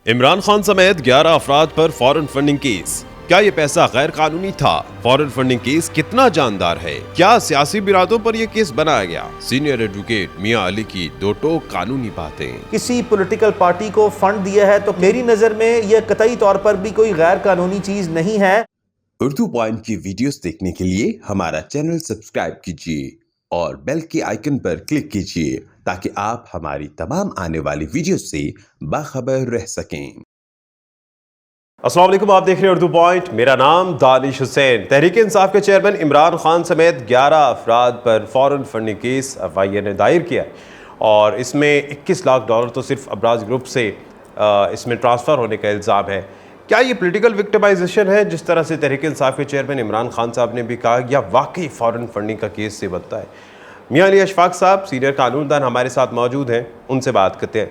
इमरान खान समेत 11 अफराद पर फॉरेन फंडिंग केस। क्या ये पैसा गैर कानूनी था? फॉरेन फंडिंग केस कितना जानदार है? क्या सियासी बिरादों पर यह केस बनाया गया? सीनियर एडवोकेट मियां अली की दो टोक कानूनी बातें। किसी पॉलिटिकल पार्टी को फंड दिया है तो मेरी नजर में यह कतई तौर पर भी कोई गैर कानूनी चीज नहीं है। उर्दू पॉइंट की वीडियोस देखने के लिए हमारा चैनल सब्सक्राइब कीजिए और बेल के आइकन पर क्लिक कीजिए ताकि आप हमारी तमाम आने वाली वीडियो से बाखबर रह सकें। अस्सलाम वालेकुम, आप देख रहे हैं उर्दू पॉइंट। मेरा नाम दानिश हुसैन। तहरीक इंसाफ के चेयरमैन इमरान खान समेत 11 अफराद पर फॉरेन फंडिंग केस FIA ने दायर किया है और इसमें 21 लाख डॉलर तो सिर्फ अब्राज ग्रुप से इसमें ट्रांसफ़र होने का इल्ज़ाम है। क्या ये पॉलिटिकल विक्टिमाइजेशन है जिस तरह से तहरीक इंसाफ के चेयरमैन इमरान खान साहब ने भी कहा, या वाकई फॉरेन फंडिंग का केस से बनता है? मियां अली अशफाक साहब सीनियर कानूनदान हमारे साथ मौजूद हैं, उनसे बात करते हैं।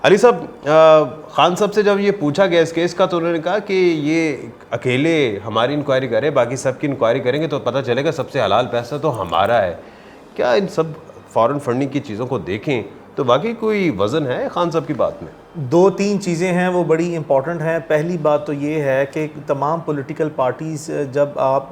अली साहब, खान साहब से जब ये पूछा गया इस केस का तो उन्होंने कहा कि ये अकेले हमारी इंक्वायरी करें, बाकी सबकी इंक्वायरी करेंगे तो पता चलेगा सबसे हलाल पैसा तो हमारा है। क्या इन सब फॉरेन फंडिंग की चीज़ों को देखें तो वाकई कोई वज़न है खान साहब की बात में? दो तीन चीज़ें हैं वो बड़ी इंपॉर्टेंट हैं। पहली बात तो ये है कि तमाम पॉलिटिकल पार्टीज़, जब आप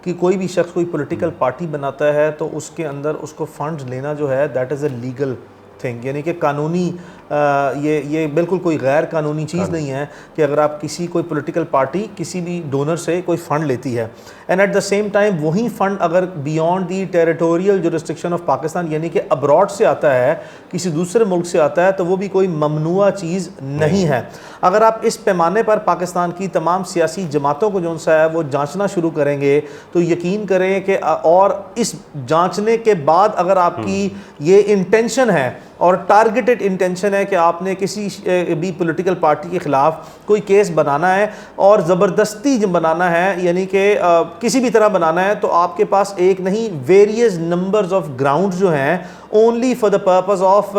कि कोई भी शख्स कोई पॉलिटिकल पार्टी बनाता है तो उसके अंदर उसको फंड्स लेना जो है that is a legal thing, यानी कि कानूनी ये बिल्कुल कोई गैर कानूनी चीज़ नहीं है कि अगर आप किसी कोई पॉलिटिकल पार्टी किसी भी डोनर से कोई फ़ंड लेती है and at the same time वही फ़ंड अगर beyond the territorial jurisdiction of Pakistan यानी कि अब्रॉड से आता है, किसी दूसरे मुल्क से आता है, तो वो भी कोई ममनुआ चीज़ नहीं है। अगर आप इस पैमाने पर पाकिस्तान की तमाम सियासी जमातों को जो सा है वो जांचना शुरू करेंगे तो यकीन करें कि और इस जांचने के बाद अगर आपकी ये इंटेंशन है और टारगेटेड इंटेंशन है कि आपने किसी भी पॉलिटिकल पार्टी के ख़िलाफ़ कोई केस बनाना है और ज़बरदस्ती बनाना है, यानी कि किसी भी तरह बनाना है, तो आपके पास एक नहीं वेरियस नंबर्स ऑफ ग्राउंड्स जो हैं only for the purpose of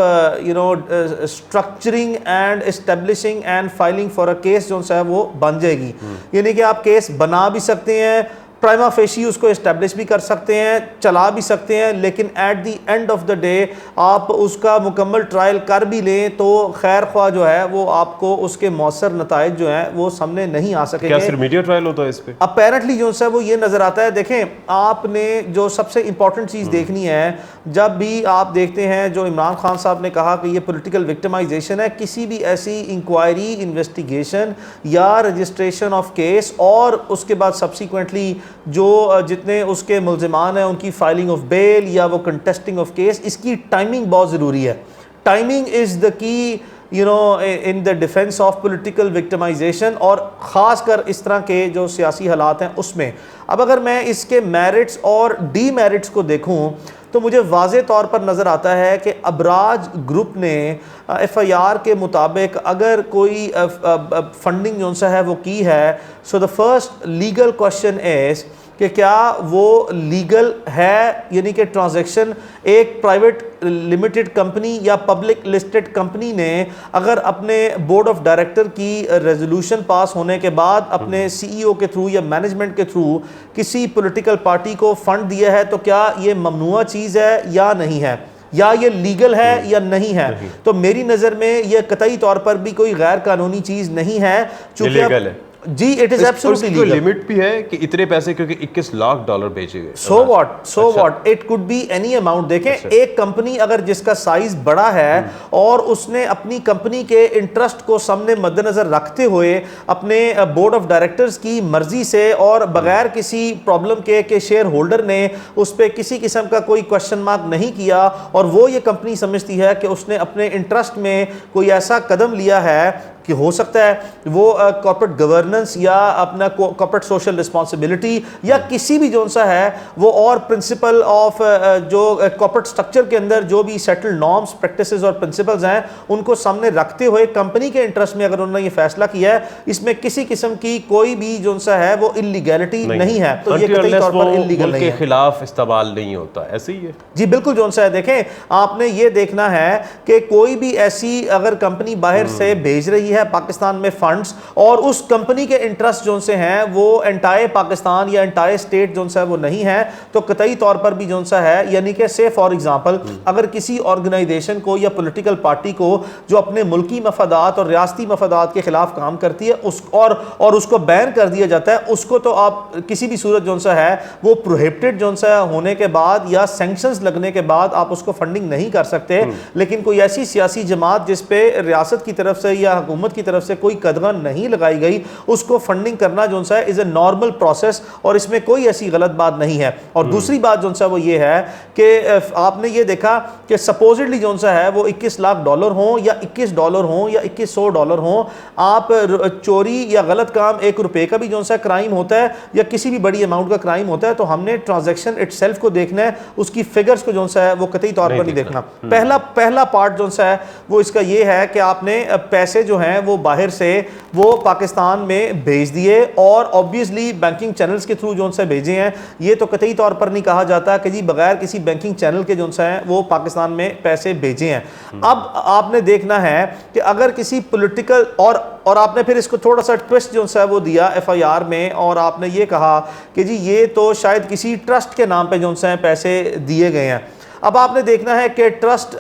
structuring and establishing and filing for a case जो है वो बन जाएगी। यानी कि आप केस बना भी सकते हैं, प्राइमा फेशी उसको इस्टेब्लिश भी कर सकते हैं, चला भी सकते हैं, लेकिन at the end of the day आप उसका मुकम्मल ट्रायल कर भी लें तो खैर ख्वाह जो है वो आपको उसके मौसर नताइज जो हैं वो सामने नहीं आ सकेंगे। क्या सिर्फ मीडिया ट्रायल होता है इस पे? अपेरेंटली जो है वो ये नज़र आता है। देखें, आपने जो सबसे इंपॉर्टेंट चीज़ देखनी है, जब भी आप देखते हैं जो इमरान खान साहब ने कहा कि ये पॉलिटिकल विक्टिमाइजेशन है, किसी भी ऐसी इंक्वायरी, इन्वेस्टिगेशन या रजिस्ट्रेशन ऑफ केस और उसके बाद सब्सिक्वेंटली जो जितने उसके मुल्ज़िमान हैं उनकी फाइलिंग ऑफ बेल या वो कंटेस्टिंग ऑफ केस, इसकी टाइमिंग बहुत ज़रूरी है। Timing is the key in the defence of political victimisation और ख़ासकर इस तरह के जो सियासी हालात हैं उसमें। अब अगर मैं इसके मेरिट्स और डीमेरिट्स को देखूं तो मुझे वाज़े तौर पर नज़र आता है कि अब्राज ग्रुप ने FIR के मुताबिक अगर कोई फंडिंग जो सा है वो की है, so the first legal question is कि क्या वो लीगल है, यानी कि ट्रांजैक्शन एक प्राइवेट लिमिटेड कंपनी या पब्लिक लिस्टेड कंपनी ने अगर अपने बोर्ड ऑफ डायरेक्टर की रेजोल्यूशन पास होने के बाद अपने CEO के थ्रू या मैनेजमेंट के थ्रू किसी पॉलिटिकल पार्टी को फंड दिया है तो क्या ये ममनुआ चीज़ है या नहीं है, या ये लीगल है या नहीं है? तो मेरी नज़र में ये कतई तौर पर भी कोई गैर कानूनी चीज़ नहीं है, चूँकि जी it is absolutely legal. Limit भी है कि इतने पैसे, क्योंकि 21 लाख डॉलर भेजे गए। So what it could be any amount. देखें, एक कंपनी अगर जिसका साइज बड़ा है और उसने अपनी कंपनी के इंटरेस्ट को सामने मद्देनजर रखते हुए अपने बोर्ड ऑफ डायरेक्टर्स की मर्जी से और बगैर किसी प्रॉब्लम के शेयर होल्डर ने उस पर किसी किस्म का कोई क्वेश्चन मार्क नहीं किया और वो ये कंपनी समझती है कि उसने अपने इंटरेस्ट में कोई ऐसा कदम लिया है कि हो सकता है वो कॉर्पोरेट गवर्नेंस या अपना कॉर्पोरेट सोशल रिस्पॉन्सिबिलिटी या किसी भी जो सा है वो और प्रिंसिपल ऑफ जो कॉर्पोरेट स्ट्रक्चर के अंदर जो भी सेटल्ड नॉर्म्स, प्रैक्टिसेस और प्रिंसिपल्स हैं उनको सामने रखते हुए कंपनी के इंटरेस्ट में अगर उन्होंने ये फैसला किया है, इसमें किसी किस्म की कोई भी जो सा है वो इलीगैलिटी नहीं है, तो ये कतई तौर पर इलीगल नहीं है, के खिलाफ इस्तेमाल नहीं होता। ऐसे ही है जी, बिल्कुल जो सा है। देखें, आपने ये देखना है कि कोई भी ऐसी अगर कंपनी बाहर से भेज रही है पाकिस्तान में फंड्स, और उस कंपनी के इंटरेस्ट जो से हैं वो एंटायर पाकिस्तान या एंटायर स्टेट जो है वो नहीं है, तो कतई तौर पर भी जो सा है, यानी कि से फॉर एग्जांपल अगर किसी ऑर्गेनाइजेशन को या पॉलिटिकल पार्टी को जो अपने मुल्की मफादात और रियासती मफादात के खिलाफ काम करती है और उसको बैन कर दिया जाता है, उसको तो आप किसी भी सूरत जो सा है वो प्रोहिबिटेड जो सा होने के बाद या सैंक्शंस लगने के बाद आप उसको फंडिंग नहीं कर सकते। लेकिन कोई ऐसी सियासी जमात जिस पे रियासत की तरफ से या हुकूमत की तरफ से कोई कदम नहीं लगाई गई, उसको फंडिंग करना जो सा है इज ए नॉर्मल प्रोसेस, और इसमें कोई ऐसी गलत बात नहीं है। और दूसरी बात जो सा वो ये है कि आपने ये देखा कि सपोजिटली जो सा है वो 21 लाख डॉलर हो या 21 डॉलर हो या 2100 डॉलर हो, आप चोरी या गलत काम 1 रुपए का भी जो सा क्राइम होता है या किसी भी बड़ी अमाउंट का क्राइम होता है, तो हमने ट्रांजैक्शन इटसेल्फ को देखना है, उसकी फिगर्स को जो सा है वो कतई तौर पर नहीं देखना। पहला पार्ट जो सा है वो इसका ये है कि आपने पैसे जो हैं वो बाहर से वो पाकिस्तान में भेज दिए, और ऑब्वियसली बैंकिंग चैनल्स के थ्रू जो से भेजे हैं। ये तो कतई तौर पर नहीं कहा जाता कि जी बगैर किसी बैंकिंग चैनल के जो है वो पाकिस्तान में पैसे भेजे हैं। अब आपने देखना है कि अगर किसी पॉलिटिकल और आपने फिर इसको थोड़ा सा ट्विस्ट जो है वो दिया एफआईआर में, और आपने ये कहा कि जी ये तो शायद किसी ट्रस्ट के नाम पे जो है पैसे दिए गए हैं। अब आपने देखना है कि ट्रस्ट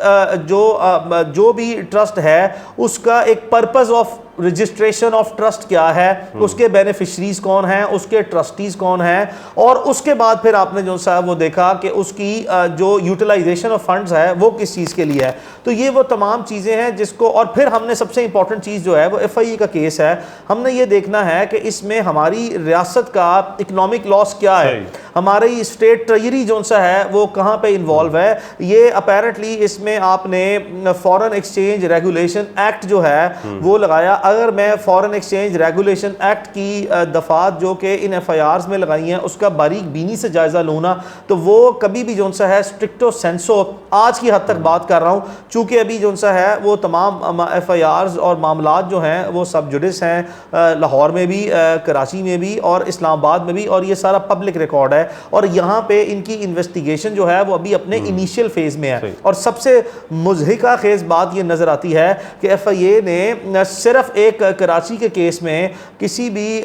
जो भी ट्रस्ट है उसका एक purpose of registration of trust क्या है, उसके बेनिफिशरीज कौन हैं, उसके ट्रस्टीज कौन हैं, और उसके बाद फिर आपने जो सा वो देखा कि उसकी जो यूटिलाइजेशन ऑफ फंड्स है वो किस चीज़ के लिए है। तो ये वो तमाम चीज़ें हैं जिसको, और फिर हमने सबसे इंपॉर्टेंट चीज़ जो है वो एफआईए का केस है, हमने ये देखना है कि इसमें हमारी रियासत का इकनॉमिक लॉस क्या है, हमारी स्टेट ट्रेजरी जो सा है वो कहाँ पे इन्वॉल्व है। ये अपेरेंटली इसमें आपने फॉरेन एक्सचेंज रेगुलेशन एक्ट जो है वो लगाया। अगर मैं फॉरेन एक्सचेंज रेगुलेशन एक्ट की दफात जो कि इन एफआईआर्स में लगाई हैं उसका बारीक बीनी से जायजा लूँ ना, तो वो कभी भी जो सा है स्ट्रिक्टो सेंसो आज की हद तक बात कर रहा हूँ, चूंकि अभी जो सा है वो तमाम एफआईआर्स और मामलात जो हैं वो सब जुडिस हैं, लाहौर में भी, कराची में भी और इस्लामाबाद में भी, और ये सारा पब्लिक रिकॉर्ड है। और यहाँ पे इनकी इन्वेस्टिगेशन जो है वो अभी अपने इनिशियल फेज में है। और सबसे मुज़हिका खेज बात ये नज़र आती है कि एफआईए ने सिर्फ एक कराची के केस में किसी भी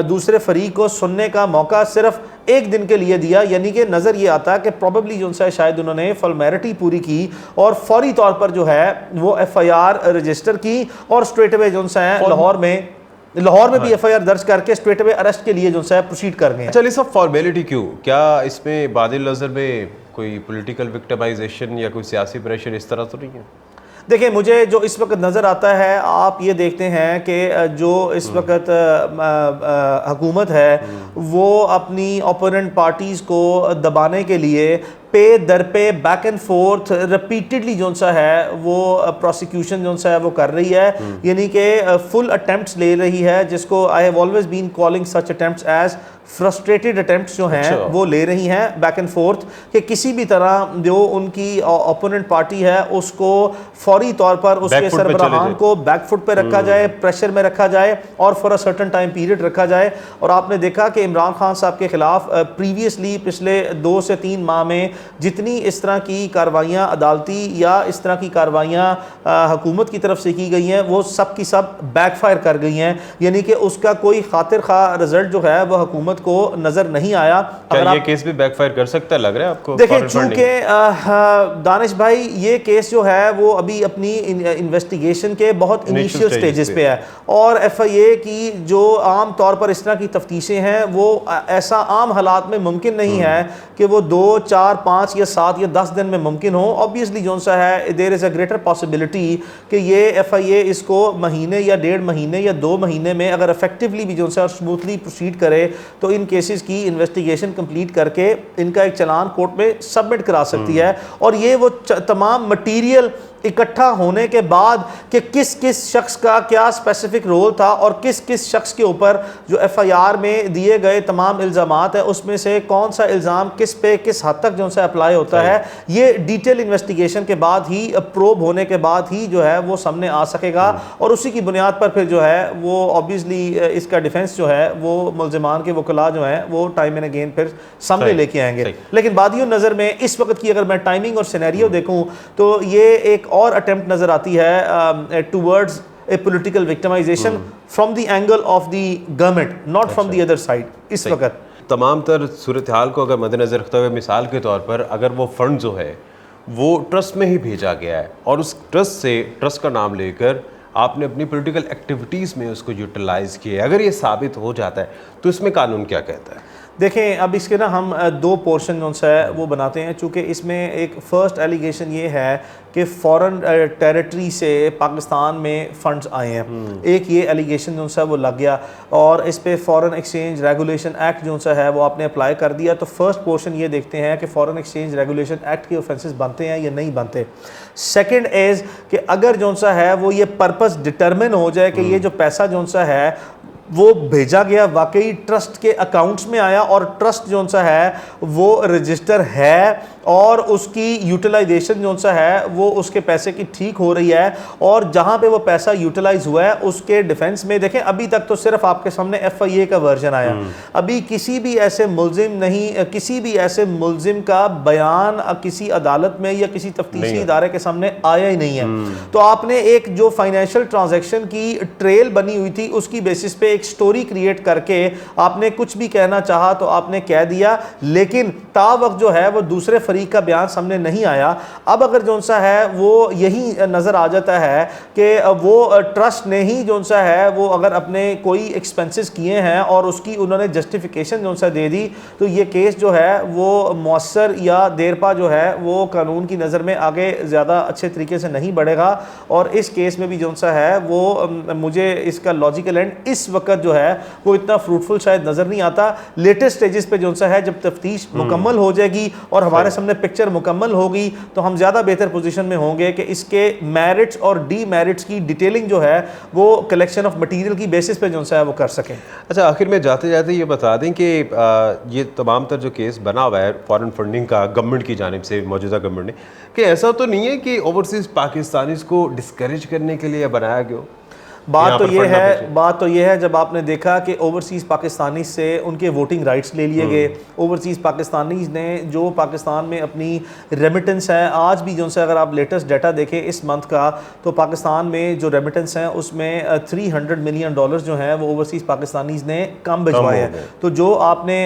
दूसरे फरीक को सुनने का मौका सिर्फ एक दिन के लिए दिया, यानी कि नज़र ये आता है कि प्रॉबेबली जो है शायद उन्होंने फॉर्मेलिटी पूरी की और फौरी तौर पर जो है वो एफआईआर रजिस्टर की, और स्ट्रेट अवे जो है लाहौर में भी एफआईआर दर्ज करके स्ट्रेट अवे अरेस्ट के लिए जो है प्रोसीड कर गए। चलिए सब फॉर्मेलिटी क्यों, क्या इसमें बादिल नज़र में कोई पॉलिटिकल विक्टिमाइजेशन या कोई सियासी प्रेशर इस तरह तो नहीं है? देखिए, मुझे जो इस वक्त नज़र आता है, आप ये देखते हैं कि जो इस वक्त हुकूमत है वो अपनी ओपोनेंट पार्टीज़ को दबाने के लिए पे दर पे बैक एंड फोर्थ रिपीटेडली जो सा है वो प्रोसिक्यूशन जो सा है वो कर रही है, यानी कि फुल अटेम्प्ट्स ले रही है, जिसको I have always been calling such attempts as frustrated attempts जो हैं वो ले रही हैं बैक एंड फोर्थ, कि किसी भी तरह जो उनकी ओपोनेंट पार्टी है उसको फौरी तौर पर उसके सरबराहान को बैकफुट पे रखा जाए, प्रेशर में रखा जाए और for a certain time period रखा जाए। और आपने देखा कि इमरान खान साहब के खिलाफ प्रीवियसली पिछले 2 से 3 माह में जितनी इस तरह की कार्रवाइयाँ अदालती या इस तरह की कार्रवाइयाँ हुकूमत की तरफ से की गई हैं वो सब की सब बैकफायर कर गई हैं, यानी कि उसका कोई खातिर खा रिजल्ट जो है वो हुकूमत को नजर नहीं आया। क्या ये केस भी बैकफायर कर सकता है, लग रहा है आपको? देखिए, चूंकि दानिश भाई ये केस जो है वो अभी अपनी इन्वेस्टिगेशन के बहुत इनिशियल स्टेजेस पे है, और एफआईए की जो आम तौर पर इस तरह की तफ्तीशें हैं वो ऐसा आम हालात में मुमकिन नहीं है कि वो 2, 4, 5 या 7 या 10 दिन में मुमकिन हो। ऑब्वियसली जो सा है there is a greater possibility कि ये एफआईए इसको महीने या 1.5 महीने या 2 महीने में अगर इफेक्टिवली भी जो सा स्मूथली प्रोसीड करे तो इन केसेस की इन्वेस्टिगेशन कंप्लीट करके इनका एक चलान कोर्ट में सबमिट करा सकती है। और ये वो तमाम मटीरियल इकट्ठा होने के बाद कि किस किस शख्स का क्या स्पेसिफिक रोल था और किस किस शख्स के ऊपर जो एफआईआर में दिए गए तमाम इल्ज़ामात हैं उसमें से कौन सा इल्ज़ाम किस पे किस हद तक जो है अप्लाई होता है, ये डिटेल इन्वेस्टिगेशन के बाद ही, प्रोब होने के बाद ही जो है वो सामने आ सकेगा। और उसी की बुनियाद पर फिर जो है वो ऑब्वियसली इसका डिफेंस जो है वो मुल्ज़िमान के वकला जो है वो टाइम एंड अगेन फिर सामने लेके आएंगे। लेकिन बादियों नज़र में इस वक्त की अगर मैं टाइमिंग और सिनेरियो देखूँ तो ये एक और अटेम्प्ट नज़र आती है towards a political victimisation from the angle of the government, not from the other side इस वक्त। तमाम तर सूरत हाल को अगर मद्देनज़र रखते हुए मिसाल के तौर पर अगर वो फ़ंड जो है वो ट्रस्ट में ही भेजा गया है और उस ट्रस्ट का नाम लेकर आपने अपनी पॉलिटिकल एक्टिविटीज़ में उसको यूटिलाइज़ किया, अगर ये साबित हो जाता है तो इसमें कानून क्या कहता है? देखें, अब इसके ना हम दो पोर्शन जो है वो बनाते हैं, चूँकि इसमें एक फ़र्स्ट एलिगेशन ये है कि फ़ॉरेन टेरिटरी से पाकिस्तान में फ़ंड्स आए हैं। एक ये एलिगेशन जो है वो लग गया और इस पे फ़ॉरेन एक्सचेंज रेगुलेशन एक्ट जो है वो आपने अप्लाई कर दिया। तो फर्स्ट पोर्शन ये देखते हैं कि फ़ॉरेन एक्सचेंज रेगुलेशन एक्ट के ऑफेंसेस बनते हैं या नहीं बनते। सेकेंड इज़ कि अगर जो सा है वो ये पर्पस डिटरमिन हो जाए कि ये जो पैसा जो सा है वो भेजा गया वाकई ट्रस्ट के अकाउंट्स में आया और ट्रस्ट जो सा है वो रजिस्टर है और उसकी यूटिलाइजेशन जो सा है वो उसके पैसे की ठीक हो रही है और जहाँ पे वो पैसा यूटिलाइज हुआ है उसके डिफेंस में देखें, अभी तक तो सिर्फ आपके सामने FIA का वर्जन आया, अभी किसी भी ऐसे मुलजिम का बयान किसी अदालत में या किसी तफ्तीशी इदारे के सामने आया ही नहीं है। तो आपने एक जो फाइनेंशियल ट्रांजैक्शन की ट्रेल बनी हुई थी उसकी बेसिस पे एक स्टोरी क्रिएट करके आपने कुछ भी कहना चाहा तो आपने कह दिया, लेकिन ता वक्त जो है वो दूसरे फरीक का बयान सामने नहीं आया। अब अगर जो सा है वो यही नज़र आ जाता है कि वो ट्रस्ट ने ही जो सा है वो अगर अपने कोई एक्सपेंसेस किए हैं और उसकी उन्होंने जस्टिफिकेशन जो सा दे दी, तो ये केस जो है वो मौसर या देरपा जो है वो कानून की नज़र में आगे ज़्यादा अच्छे तरीके से नहीं बढ़ेगा। और इस केस में भी जो सा है वो मुझे इसका लॉजिकल एंड इस वक्त जो है वो इतना फ्रूटफुल शायद नज़र नहीं आता। लेटेस्ट स्टेजेस पे जो सा है जब तफ्तीश मुकम्मल हो जाएगी और हमारे सामने पिक्चर मुकम्मल होगी तो हम ज़्यादा बेहतर पोजीशन में होंगे कि इसके मेरिट्स और डीमेरिट्स की डिटेलिंग जो है वो कलेक्शन ऑफ मटेरियल की बेसिस पे जो सा है वो कर सकें। अच्छा, आखिर में जाते जाते ये बता दें कि ये तमाम तर जो केस बना हुआ है फॉरेन फंडिंग का गवर्नमेंट की जानिब से, मौजूदा गवर्नमेंट ने, कि ऐसा तो नहीं है कि ओवरसीज़ पाकिस्तानीज को डिस्करेज करने के लिए बनाया गया? बात तो ये है जब आपने देखा कि ओवरसीज़ पाकिस्तानी से उनके वोटिंग राइट्स ले लिए गए, ओवरसीज़ पाकिस्तानीज़ ने जो पाकिस्तान में अपनी रेमिटेंस है, आज भी जो से अगर आप लेटेस्ट डाटा देखें इस मंथ का तो पाकिस्तान में जो रेमिटेंस हैं उसमें $300 मिलियन जो हैं वो ओवरसीज़ पाकिस्तानीज़ ने कम भिजवाए हैं। तो जो आपने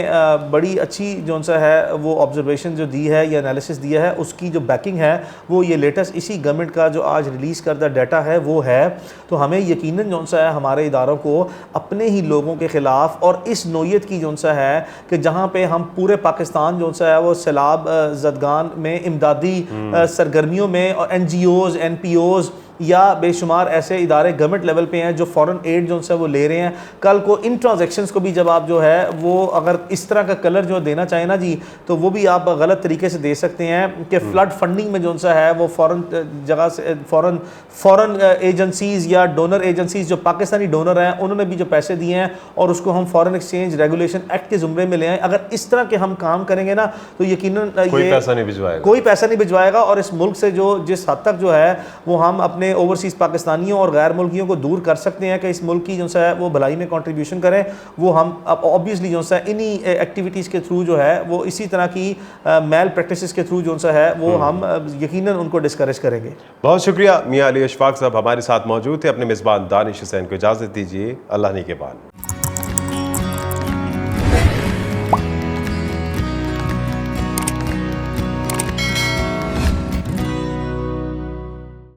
बड़ी अच्छी जो सा है वो ऑब्जर्वेशन जो दी है या एनालिसिस दिया है उसकी जो बैकिंग है वो ये लेटेस्ट इसी गवर्नमेंट का जो आज रिलीज़ करदा डाटा है वो है। तो हमें यकीनन जो सा है हमारे इदारों को अपने ही लोगों के ख़िलाफ़ और इस नोयत की जो सा है कि जहाँ पे हम पूरे पाकिस्तान जो सा है वो सैलाब ज़दगान में इमदादी सरगर्मियों में और NGOs NPOs या बेशुमार ऐसे इदारे गवर्नमेंट लेवल पे हैं जो फॉरेन एड जो है वो ले रहे हैं। कल को इन ट्रांजैक्शंस को भी जब आप जो है वो अगर इस तरह का कलर जो देना चाहें ना जी तो वो भी आप गलत तरीके से दे सकते हैं कि फ्लड फंडिंग में जो सा है वो फॉरेन जगह से फॉरेन एजेंसीज़ या डोनर एजेंसीज़ जो पाकिस्तानी डोनर हैं उन्होंने भी जो पैसे दिए हैं और उसको हम फॉरेन एक्सचेंज रेगुलेशन एक्ट के ज़ुमरे में ले आए। अगर इस तरह के हम काम करेंगे ना तो यकीनन कोई पैसा नहीं भिजवाएगा और इस मुल्क से जो जिस हद तक जो है वो हम अपने ओवरसीज़ पाकिस्तानियों और गैर मुल्कियों को दूर कर सकते हैं कि इस मुल्क की जो है वो भलाई में कंट्रीब्यूशन करें, वो हम अब ऑब्वियसली जो है इन्हीं एक्टिविटीज़ के थ्रू जो है वो इसी तरह की मेल प्रैक्टिसेस के थ्रू जो है वो हम यकीनन उनको डिस्करेज करेंगे। बहुत शुक्रिया मियां अली अशफाक साहब हमारे साथ मौजूद थे। अपने मेज़बान दानिश हुसैन को इजाज़त दीजिए। अल्लाह ने के बाद।